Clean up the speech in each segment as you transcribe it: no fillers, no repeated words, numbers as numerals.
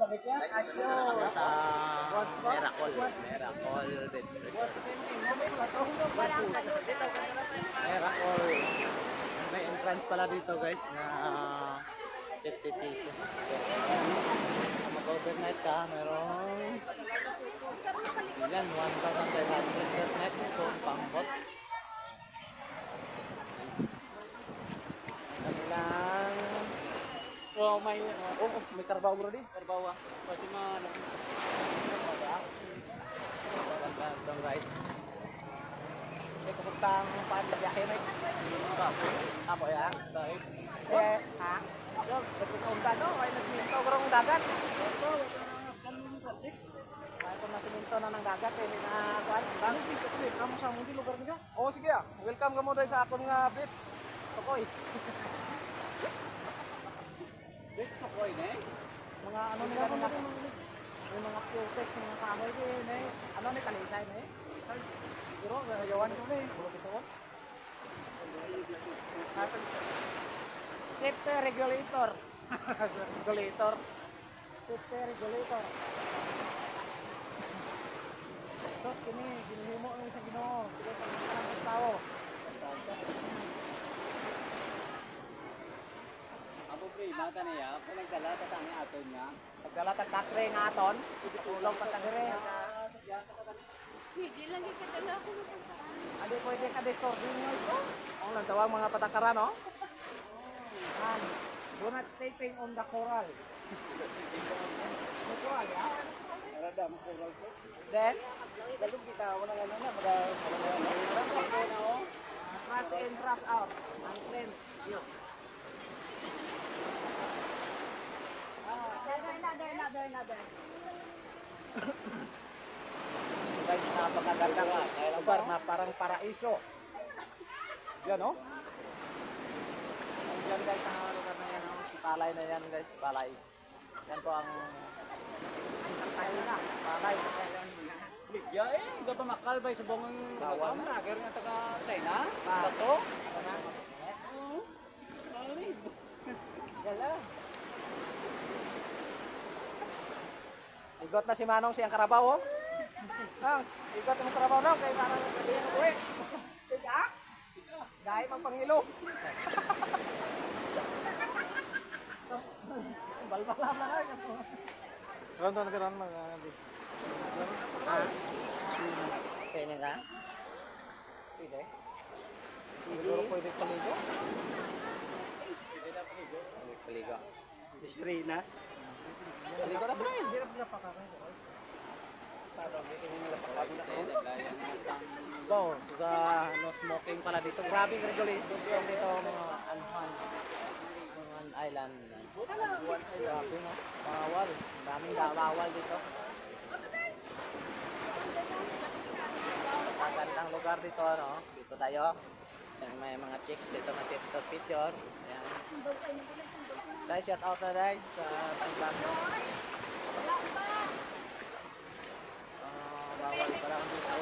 Sa Miracle Dead Street. Miracle. May entrance pala dito guys na 50 pieces. Mag-overnight ka, merong yan, 1,500 per night kung pambot. Kanilang Oh, may may karbaw bro di? karbawa. Kasi mga Maganda doon guys. Kumusta ang panibiyahe na ito? Apo ya? Ha? Yo, nagpupunta no? Ay nagminto ko ng dagat. Ay kung nasiminto na ng dagat eh, may nakakuan. Dami dito ko kamu sa mundi lugar niya. Oh sige ah. Welcome ka mo dahil sa akong beach. Tokoy. beach to koy ne. Mga ano nila mga may mga protect mga kahoy din eh. Ano ni talisay na eh. Pero yawan ko ni. Bulo dito ko. Safety regulator. Regulator. Safety regulator. So kini ginhimo ni sa Ginoo. Sige sa tao. Apo pre, mata niya, kung nagdala ta sa aton niya. Pagdala tag katre nga aton, tulong pa tagire. Hindi lang ikadala ko ng puntaan. Adi pwede ka dito dinyo ito. Ang nagtawag mga patakaran no? Do not taping on the coral. The coral, ya? Rada mo coral so. Then, Dalog kita wala nga na mga trash in, trash out. Unclean. Yun. Another. Guys, napakagandang lugar na parang paraiso. Yan, no? Yan guys, ang lugar na yan, no? Si Palay na yan guys, Palay. Yan po ang tayo na, Palay. Ligya eh, do pa makalbay sa bongong Bawal na kaya nga taga China. Bato. Gala. Igot na si Manong siyang karabaw, oh. Ang, igot mo karabaw na, kay Manong sabihin ko eh. Tiga? Dahil magpangilo. Balbala na lang. Ronto na karon mga Kaya ka? Pwede. Siguro pwede paligo? Paligo. Bisrina. Paligo na ba? Go, sa no smoking pala dito. Grabing regulation dito mga Anhan Island. Grabe no, bawal. Daming bawal dito. Magandang lugar dito, no? Dito tayo. May mga chicks dito na picture. Ayan. Dahil shout out na dahil sa Tangbang. Bawal pala kung dito.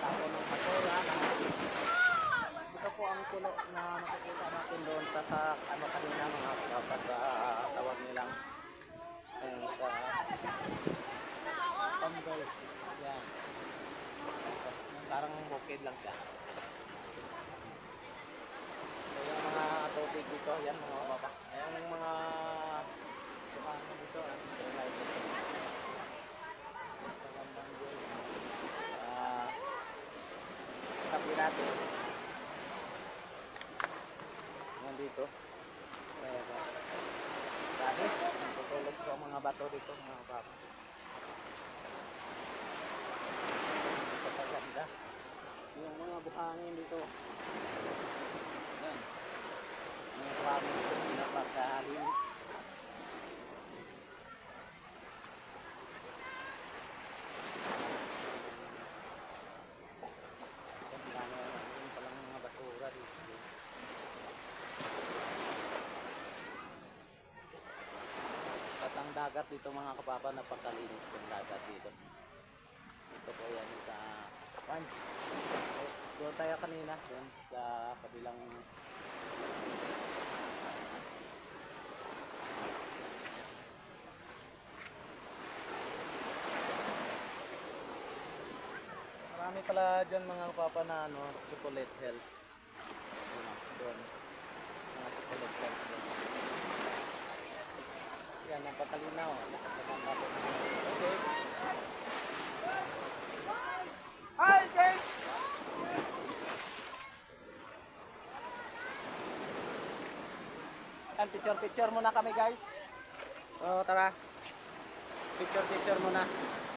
Tapo ng basura. Ito po ang tulo na makikita natin doon sa ano kanina mga kapag tawag nilang sa Tambol. Yan. Parang bukid lang siya. So, yung mga tubig dito, yan mga baba. Ayan yung mga ano dito. Tabi natin. Yan dito. Kaya ba? Dami. Tutulog ko ang mga bato dito, mga baba. Ganda. Yung mga buhangin dito. Yan. Mga buhangin dito napakalinis. Yung palang mga basura dito. At ang dagat dito mga kapapa, napakalinis yung dagat dito. Ito po yan sa Pans. Doon tayo kanina, doon sa kabilang pala dyan mga papa na ano, chocolate hills. Ano, doon. Mga chocolate hills doon. Yan, napakalinaw. Okay. Hi, guys! Yan, picture-picture muna kami guys. So, tara. Picture-picture muna.